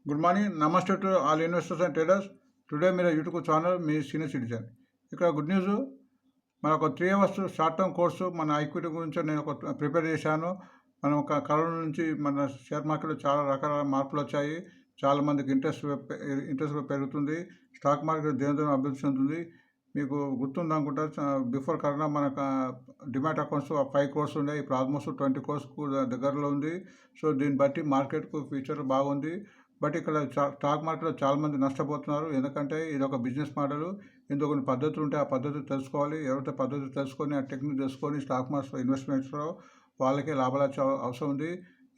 Good morning, నమస్తే to all investors and traders. Today మీరు YouTube channel మీ senior citizen. ఇక్కడ good news, మన ఒక 3 అవర్స్ షార్ట్ టర్మ్ కోర్సు మన ఈక్విటీ గురించి నేను ఒక ప్రిపేర్ చేశాను. మనం ఒక కరోనా నుంచి మన షేర్ మార్కెట్లో చాలా రకాల మార్పులు వచ్చాయి. చాలామందికి ఇంట్రెస్ట్ పెరుగుతుంది. స్టాక్ మార్కెట్ దినదిన అభివృద్ధి చెందుతుంది. మీకు గుర్తుంది అనుకుంటా, బిఫోర్ కరోనా మనకు డిమాట్ అకౌంట్స్ 5 crores ఉండే, ఇప్పుడు ఆల్మోస్ట్ 20 crores దగ్గరలో ఉంది. సో దీన్ని బట్టి మార్కెట్కు ఫ్యూచర్ బాగుంది. బట్ ఇక్కడ స్టాక్ మార్కెట్లో చాలామంది నష్టపోతున్నారు. ఎందుకంటే ఇది ఒక బిజినెస్ మోడల్. ఇందులో కొన్ని పద్ధతులు ఉంటాయి, ఆ పద్ధతులు తెలుసుకోవాలి. ఎవరైతే పద్ధతులు తెలుసుకొని ఆ టెక్నిక్ తెలుసుకొని స్టాక్ మార్కెట్లో ఇన్వెస్ట్మెంట్స్లో వాళ్ళకే లాభాలు వచ్చే అవసరం ఉంది.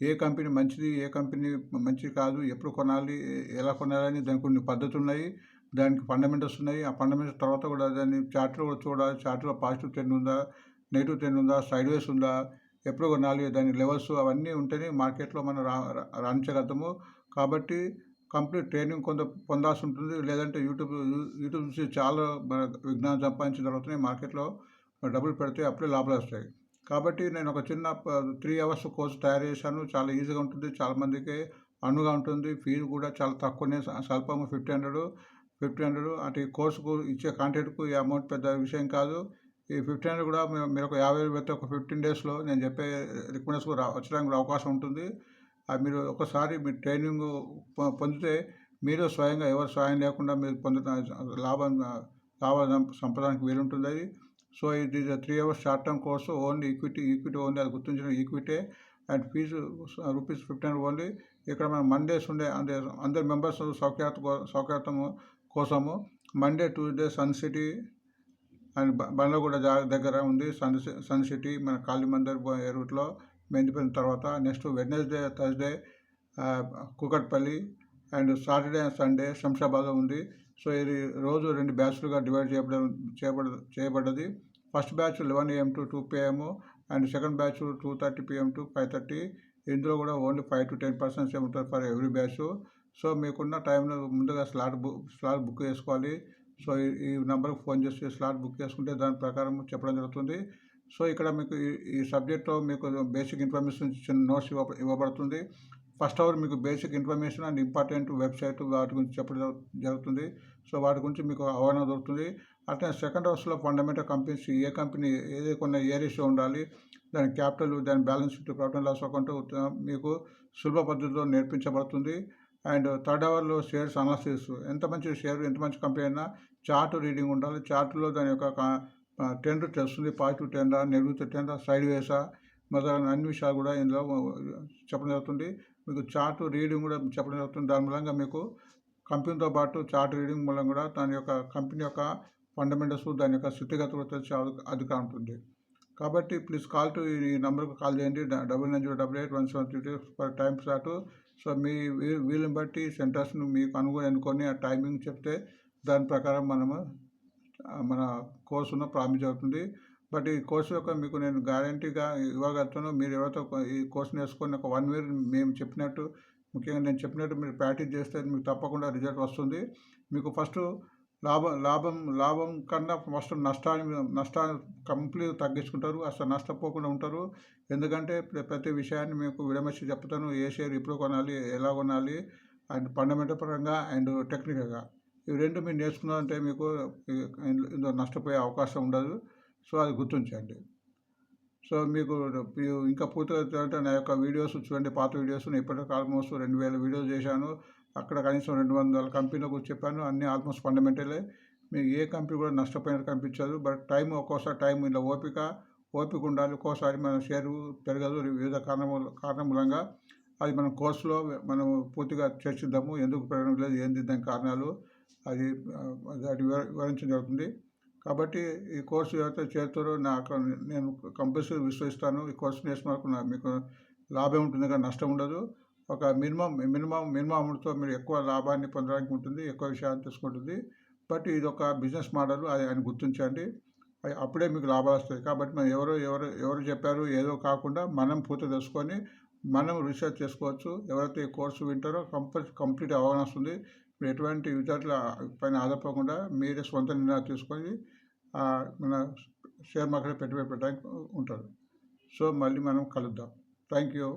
ఏ కంపెనీ మంచిది, ఏ కంపెనీ మంచిది కాదు, ఎప్పుడు కొనాలి, ఎలా కొనాలని దానికి కొన్ని పద్ధతులు ఉన్నాయి. దానికి ఫండమెంటల్స్ ఉన్నాయి. ఆ ఫండమెంటల్స్ తర్వాత కూడా దాన్ని చార్ట్లో కూడా చూడాలి. చార్ట్లో పాజిటివ్ ట్రెండ్ ఉందా, నెగిటివ్ ట్రెండ్ ఉందా, సైడ్ వేస్ ఉందా, ఎప్పుడు కొనాలి, దాని లెవెల్స్ అవన్నీ ఉంటేనే మార్కెట్లో మనం రాణించగలుగుతాము. కాబట్టి కంప్లీట్ ట్రైనింగ్ కొంత పొందాల్సి ఉంటుంది. లేదంటే యూట్యూబ్ చూసి చాలా మన విజ్ఞానం సంపాదించిన తర్వాతనే మార్కెట్లో డబ్బులు పెడితే అప్పుడే లాభాలు వస్తాయి. కాబట్టి నేను ఒక చిన్న 3 hours కోర్సు తయారు చేశాను. చాలా ఈజీగా ఉంటుంది, చాలామందికి అనువుగా ఉంటుంది. ఫీజు కూడా చాలా తక్కువనే, స్వల్పము 1500. అంటే ఈ కోర్సుకు ఇచ్చే కాంటెంట్కు ఈ అమౌంట్ పెద్ద విషయం కాదు. ఈ 1500 కూడా మీరు ఒక 50,000 పెడితే ఒక 15 daysలో నేను చెప్పే రికమెండేషన్ వచ్చడానికి కూడా అవకాశం ఉంటుంది. అది మీరు ఒకసారి మీ ట్రైనింగ్ పొందితే మీరు స్వయంగా ఎవరు సహాయం లేకుండా మీరు లాభం సంపాదనకు వీలుంటుంది అది. సో ఇది 3 hours short term course, only equity only, అది గుర్తుంచిన ఈక్విటీ. And fees ₹1500 only. ఇక్కడ మనం మండేస్ ఉండే అందరి మెంబర్స్ సౌఖ్యార్థం కోసము Monday, Tuesday Sun City and Bandlaguda దగ్గర ఉంది. సన్ సిటీ మన కాళీమందర్ రూట్లో మెండిపోయిన తర్వాత next Wednesday, Thursday Kukatpally and Saturday and Sunday శంషాబాద్లో ఉంది. సో ఇది రోజు 2 బ్యాచ్లుగా డివైడ్ చేయబడ్డది. First batch 11 AM to 2 PM and second batch 2:30 PM to 5:30. ఇందులో కూడా ఓన్లీ 5 to 10% ఉంటుంది ఫర్ ఎవ్రీ బ్యాచ్. సో మీకున్న టైంలో ముందుగా స్లాట్ బుక్ చేసుకోవాలి. సో ఈ నెంబర్కి ఫోన్ చేసి స్లాట్ బుక్ చేసుకుంటే దాని ప్రకారం చెప్పడం జరుగుతుంది. సో ఇక్కడ మీకు ఈ సబ్జెక్ట్లో మీకు బేసిక్ ఇన్ఫర్మేషన్ చిన్న నోట్స్ ఇవ్వబడుతుంది. ఫస్ట్ అవర్ మీకు basic information and important website వాటి గురించి చెప్పడం జరుగుతుంది. సో వాటి గురించి మీకు అవగాహన దొరుకుతుంది. అట్లనే సెకండ్ అవర్స్లో ఫండమెంటల్ కంపెనీస్, ఏ కంపెనీ ఏది కొన్న ఏ రేషియో ఉండాలి, దాని క్యాపిటల్, దాని balance sheet, profit and loss account మీకు సులభ పద్ధతిలో నేర్పించబడుతుంది. అండ్ థర్డ్ అవర్లో షేర్స్ అనాలిసిస్, ఎంత మంచి షేర్, ఎంత మంచి కంపెనీ అయినా చార్ట్ రీడింగ్ ఉండాలి. చార్ట్లో దాని యొక్క ట్రెండ్ తెలుస్తుంది. పాజిటివ్ ట్రెండా, నెగిటివ్ ట్రెండా, సైడ్ వేసా, మొదలైన అన్ని విషయాలు కూడా ఇందులో చెప్పడం జరుగుతుంది. మీకు చార్ట్ రీడింగ్ కూడా చెప్పడం జరుగుతుంది. దాని మూలంగా మీకు కంపెనీతో పాటు చార్ట్ రీడింగ్ మూలంగా కూడా దాని యొక్క కంపెనీ యొక్క ఫండమెంటల్స్, దాని యొక్క స్థితిగతులు తెలిసే అధికారం ఉంటుంది. కాబట్టి ప్లీజ్ కాల్ టు ఈ నెంబర్కి కాల్ చేయండి, 99088173 ఫర్ టైం స్లాట్. సో మీ వీలుని బట్టి సెంటర్స్ను మీకు ఎన్నుకొని ఆ టైమింగ్ చెప్తే దాని ప్రకారం మనము మన కోర్సును ప్రారంభించవుతుంది. బట్ ఈ కోర్సు యొక్క మీకు నేను గ్యారంటీగా ఇవ్వగలుగుతాను. మీరు ఎవరితో ఈ కోర్సు నేర్చుకొని ఒక 1 year మేము చెప్పినట్టు, ముఖ్యంగా నేను చెప్పినట్టు మీరు ప్రాక్టీస్ చేస్తే మీకు తప్పకుండా రిజల్ట్ వస్తుంది. మీకు ఫస్ట్ లాభం కన్నా ఫస్ట్ నష్టాన్ని కంప్లీట్ తగ్గించుకుంటారు, అసలు నష్టపోకుండా ఉంటారు. ఎందుకంటే ప్రతి విషయాన్ని మీకు విడమర్చి చెప్తాను. ఏ షేర్ ఇప్పుడు కొనాలి, ఎలా కొనాలి, అండ్ ఫండమెంటల్ పరంగా అండ్ టెక్నికల్గా. ఇవి రెండు మీరు నేర్చుకున్నారంటే మీకు ఇందులో నష్టపోయే అవకాశం ఉండదు. సో అది గుర్తుంచండి. సో మీకు ఇంకా పూర్తిగా నా యొక్క వీడియోస్ చూడండి, పాత వీడియోస్. నేను ఇప్పటికీ ఆల్మోస్ట్ 2000 వీడియోస్ చేశాను. అక్కడ కనీసం 200 కంపెనీల గురించి చెప్పాను. అన్నీ ఆల్మోస్ట్ ఫండమెంటలే. మీకు ఏ కంపెనీ కూడా నష్టపోయినట్టు కనిపించదు. బట్ ఒక్కోసారి ఇలా ఓపిక ఉండాలి. ఒక్కోసారి మన షేరు పెరగదు, వివిధ కారణం మూలంగా. అది మనం కోర్సులో మనం పూర్తిగా చర్చిద్దాము. ఎందుకు పెరగడం లేదు, ఏంది దాని కారణాలు, అది వివరించడం జరుగుతుంది. కాబట్టి ఈ కోర్సు ఎవరైతే చేరుతారో నేను కంపల్సరీ విశ్వసిస్తాను. ఈ కోర్సు నేర్చుకున్న మీకు లాభం ఉంటుంది కానీ నష్టం ఉండదు. ఒక మినిమం అమౌంట్తో మీరు ఎక్కువ లాభాన్ని పొందడానికి ఉంటుంది, ఎక్కువ విషయాన్ని తెలుసుకుంటుంది. బట్ ఇది ఒక బిజినెస్ మోడల్, అది ఆయన గుర్తించండి. అప్పుడే మీకు లాభాలు వస్తాయి. కాబట్టి మనం ఎవరు చెప్పారు ఏదో కాకుండా మనం పూర్తి తెలుసుకొని మనం రీసెర్చ్ చేసుకోవచ్చు. ఎవరైతే ఈ కోర్సు వింటారో కంప్లీట్ అవగాహన వస్తుంది. మీరు ఎటువంటి విద్యార్థుల పైన ఆధారపడకుండా మీరే సొంత నిర్ణయాలు తీసుకొని మన షేర్ మార్కెట్ పెట్టుబడి పెట్టడానికి ఉంటారు. సో మళ్ళీ మనం కలుద్దాం. Thank you.